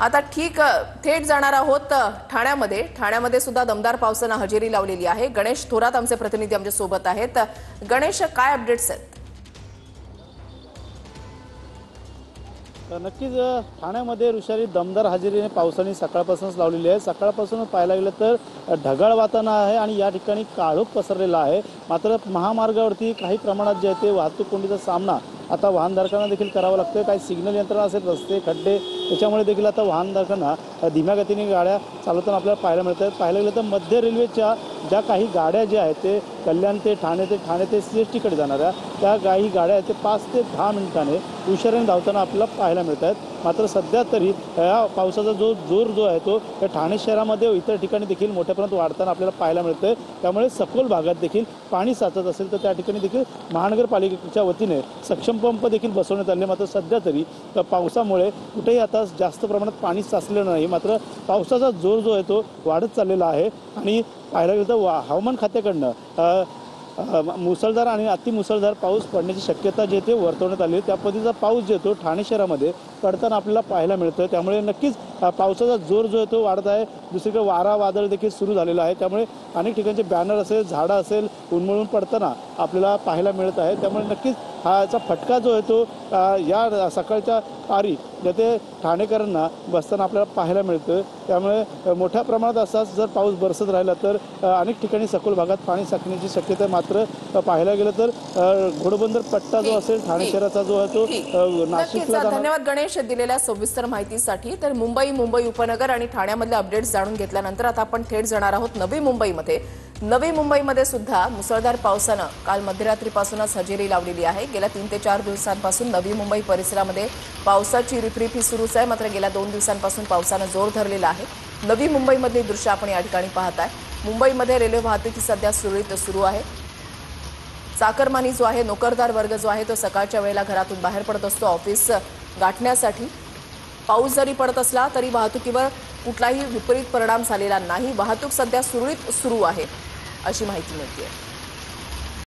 आता थेट जाणार आहोत ठाण्यामध्ये सुद्धा दमदार पावसानं हजेरी लावलेली आहे। गणेश थोरात आमचे प्रतिनिधी आमच्या सोबत आहेत। गणेश, काय अपडेट्स आहेत? नक्कीच ठाण्यामध्ये ऋषारी दमदार हजेरीने पावसाने सकाळपासूनच लावलेली आहे। सकाळपासून पाहायला गेलं तर ढगाळ वातावरण आहे आणि या ठिकाणी काळोख पसरलेला आहे। मात्र महामार्गावरती काही प्रमाणात जे आहे ते वाहतूक कोंडीचा सामना आता वाहनधारकांना देखील करावा लागतोय। काही सिग्नल यंत्रणा असेल, रस्ते खड्डे, त्याच्यामुळे देखील आता वाहनधारकांना धीम्या गतीने गाड्या चालवताना आपल्याला पाहायला मिळतात। पाहायला गेलं तर मध्य रेल्वेच्या ज्या काही गाड्या ज्या आहेत ते कल्याण ते ठाणे ते CSTकडे जाणाऱ्या त्या काही गाड्या आहेत ते 5 ते 10 मिनिटांनी उशिराने धावताना आपल्याला पाहायला मिळतात। मात्र सध्या तरी या पावसाचा जोर आहे तो या ठाणे शहरामध्ये व इतर ठिकाणी देखील मोठ्या प्रमाणात वाढताना आपल्याला पाहायला मिळतंय। त्यामुळे सखोल भागात देखील पाणी साचत असेल तर त्या ठिकाणी देखील महानगरपालिकेच्या वतीने सक्षम पंप देखील बसवण्यात आले। मात्र सध्या तरी पावसामुळे कुठेही आता जास्त प्रमाणात पाणी साचलेलं नाही। मात्र पावसाचा जोर जो आहे तो वाढत चाललेला आहे आणि पाहायला गेलं तर हवामान खात्याकडनं मुसळधार आणि अतिमुसळधार पाऊस पडण्याची शक्यता जी ते वर्तवण्यात आली आहे। त्या पद्धतीचा पाऊस जो तो ठाणे शहरामध्ये पडताना आपल्याला पाहायला मिळतोय। त्यामुळे नक्कीच पावसाचा जोर जो आहे तो वाढत आहे। दुसरीकडे वारा वादळ देखील सुरू झालेला आहे। त्यामुळे अनेक ठिकाणचे बॅनर असेल, झाडं असेल उन्मळून पडताना आपल्याला पाहायला मिळत आहे। त्यामुळे नक्कीच याचा फटका जो आहे तो या सकाळच्या पारी ते ठाणेकरांना बसताना आपल्याला पाहायला मिळतं। त्यामुळे मोठ्या प्रमाणात असाच जर पाऊस बरसत राहिला तर अनेक ठिकाणी सखोल भागात पाणी साचण्याची शक्यता आहे। मात्र पाहायला गेलं तर घोडबंदर पट्टा जो असेल ठाणे शहराचा जो आहे तो नाशिकला। धन्यवाद गणेश दिलेल्या सविस्तर माहितीसाठी। तर मुंबई उपनगर आणि ठाण्यामधले अपडेट्स जाणून घेतल्यानंतर आता आपण थेट जाणार आहोत नवी मुंबईमध्ये सुद्धा मुसळधार पावसानं काल मध्यरात्रीपासूनच हजेरी लावलेली आहे। गेल्या 3 ते 4 दिवसांपासून नवी मुंबई परिसरामध्ये पावसाची रिपरिप ही सुरूच आहे। मात्र गेल्या 2 दिवसांपासून पावसानं जोर धरलेला आहे। नवी मुंबईमधली दृश्य आपण या ठिकाणी पाहताय। मुंबईमध्ये रेल्वे वाहतूक सध्या सुरळीत सुरू आहे। चाकरमानी जो आहे, नोकरदार वर्ग जो आहे तो सकाळच्या वेळेला घरातून बाहेर पडत असतो ऑफिस गाठण्यासाठी। पाऊस जरी पडत असला तरी वाहतुकीवर कुठलाही विपरीत परिणाम झालेला नाही। वाहतूक सध्या सुरळीत सुरू आहे अशी माहिती मिळते।